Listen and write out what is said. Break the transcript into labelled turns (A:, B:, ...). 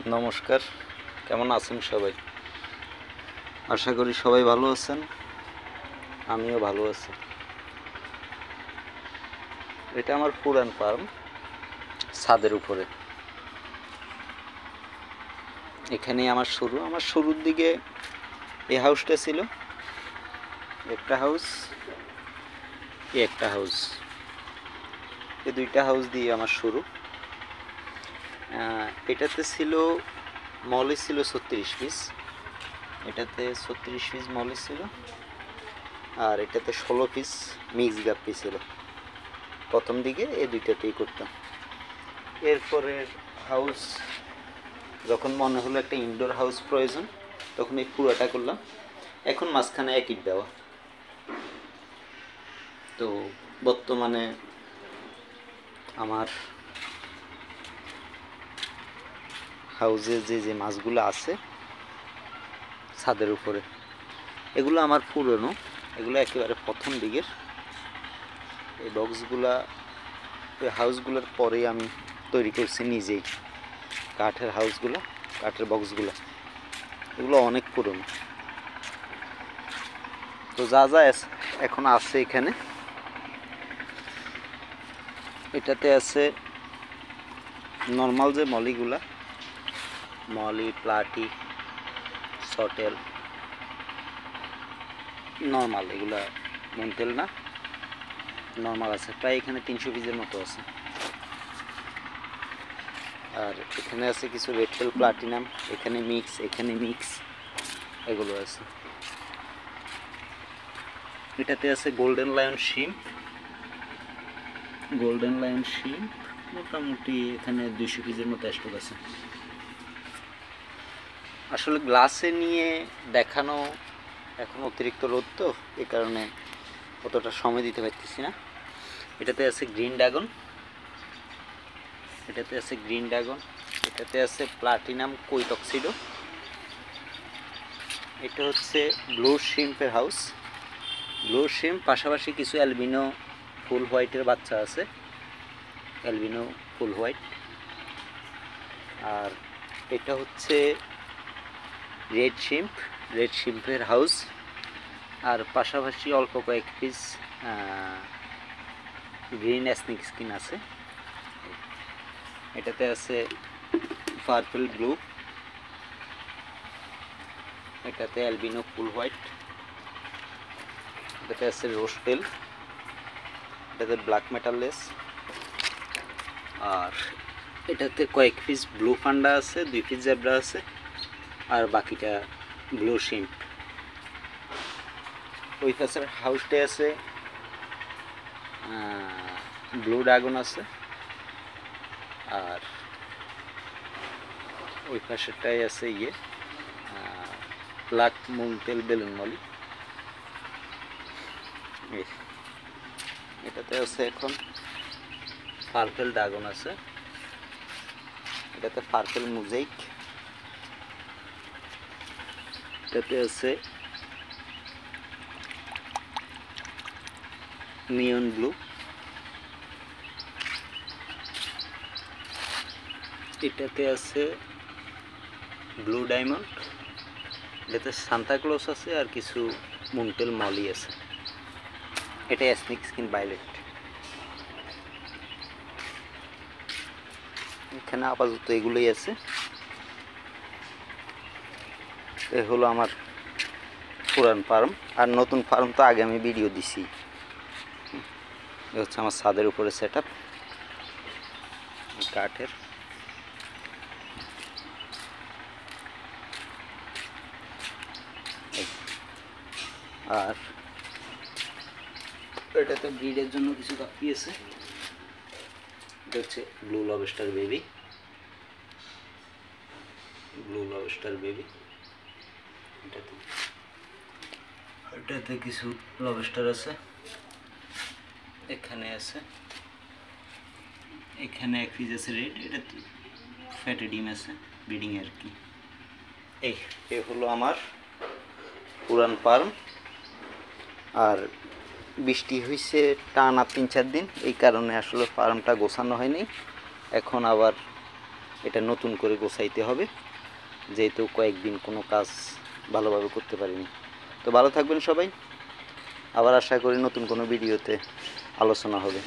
A: নমস্কার, কেমন আছেন সবাই? আশা করি সবাই ভালো আছেন, আমিও ভালো আছি। এটা আমার পুরান ফার্ম, ছাদের উপরে। এখানেই আমার শুরুর দিকে এই হাউসটা ছিল, একটা হাউস, একটা হাউস, এই দুইটা হাউস দিয়ে আমার শুরু। এটাতে ছিল মলি ছিল 36 পিস, এটাতে 36 পিস মলি ছিল, আর এটাতে 16 পিস মিক্স গাপ্পি ছিল। প্রথম দিকে এই দুইটাতেই করতাম। এরপরে হাউস যখন মনে হলো একটা ইনডোর হাউস প্রয়োজন, তখন এই পুরোটা করলাম। এখন মাঝখানে এক ইট দেওয়া। তো বর্তমানে আমার হাউসে যে মাছগুলো আছে ছাদের উপরে, এগুলো আমার পুরনো, এগুলো একেবারে প্রথম দিকের। এই বক্সগুলা ওই হাউসগুলোর পরেই আমি তৈরি করছি নিজেই। কাঠের হাউসগুলো, কাঠের বক্সগুলো, এগুলো অনেক পুরনো। তো যা যা এখন আছে এখানে, এটাতে আছে নর্মাল যে মলিগুলা, মলি, প্লাটি, সটেল, নর্মাল, এগুলা মন্টেল না, নর্মাল আছে প্রায় এখানে 300 পিসের মতো আছে। আর এখানে আছে কিছু রেডটেল প্লাটিনাম, এখানে মিক্স, এখানে মিক্স, এগুলো আছে। এটাতে আছে গোল্ডেন লায়ন শিম্প, গোল্ডেন লায়ন শিম্প মোটামুটি এখানে 200 পিসের মতো স্টক আছে। আসলে গ্লাসে নিয়ে দেখানো এখন অতিরিক্ত রোদ, তো এই কারণে অতটা সময় দিতে পারতেছি না। এটাতে আছে গ্রিন ড্রাগন, এটাতে আছে গ্রিন ড্রাগন, এটাতে আছে প্লাটিনাম কই টক্সিডো, এটা হচ্ছে ব্লু শিম্পের হাউস। ব্লু শিম্প পাশাপাশি কিছু অ্যালবিনো ফুল হোয়াইটের বাচ্চা আছে, অ্যালবিনো ফুল হোয়াইট। আর এটা হচ্ছে রেড শিম্প, রেড শিম্পের হাউস। আর পাশাপাশি অল্প কয়েক পিস গ্রিন স্নেক স্কিন আছে। এটাতে আছে পার্পল ব্লু, এটাতে অ্যালবিনো ফুল হোয়াইট, এটাতে আছে রোস্টেল, এটাতে ব্ল্যাক মেটাললেস, আর এটাতে কয়েক পিস ব্লু পান্ডা আছে, 2 পিস জেব্রা আছে, আর বাকিটা ব্লু শিম্প। ওই পাশের হাউসটায় আছে ব্লু ড্রাগন আছে, আর ওই পাশেরটাই আছে ব্ল্যাক মন্টেল বেলুন মলি। এটাতে আছে এখন পার্পল ড্রাগন আছে, এটাতে পার্পল মোজাইক, এটাতে আছে নিয়ন ব্লু, এটাতে আছে ব্লু ডায়মন্ড, এটাতে সান্তাক্লজ আছে, আর কিছু মন্টেল মলি আছে। এটা স্নেক স্কিন ভায়োলেট। এখানে আপাতত এগুলোই আছে। এ হলো আমার পুরান ফার্ম। আর নতুন ফার্ম তো আগে আমি ভিডিও দিছি। এ হচ্ছে আমার ছাদের উপরে সেট আপ কাঠের। আর এটাতে ব্রিডের জন্য কিছু গাপ্পি আছে। এটা হচ্ছে blue lobster baby, blue lobster baby. এটাতে কিছু লবস্টার আছে, এখানে আছে, এখানে এক পিস আছে রেড, এটা ফ্যাটে ডিম আছে ব্রিডিং আর কি। এই হলো আমার পুরান ফার্ম। আর বৃষ্টি হয়েছে টানা 3-4 দিন, এই কারণে আসলে ফার্মটা গোছানো হয়নি। এখন আবার এটা নতুন করে গোছাইতে হবে, যেহেতু কয়েকদিন কোনো কাজ ভালোভাবে করতে পারিনি। তো ভালো থাকবেন সবাই, আবার আশা করি নতুন কোনো ভিডিওতে আলোচনা হবে।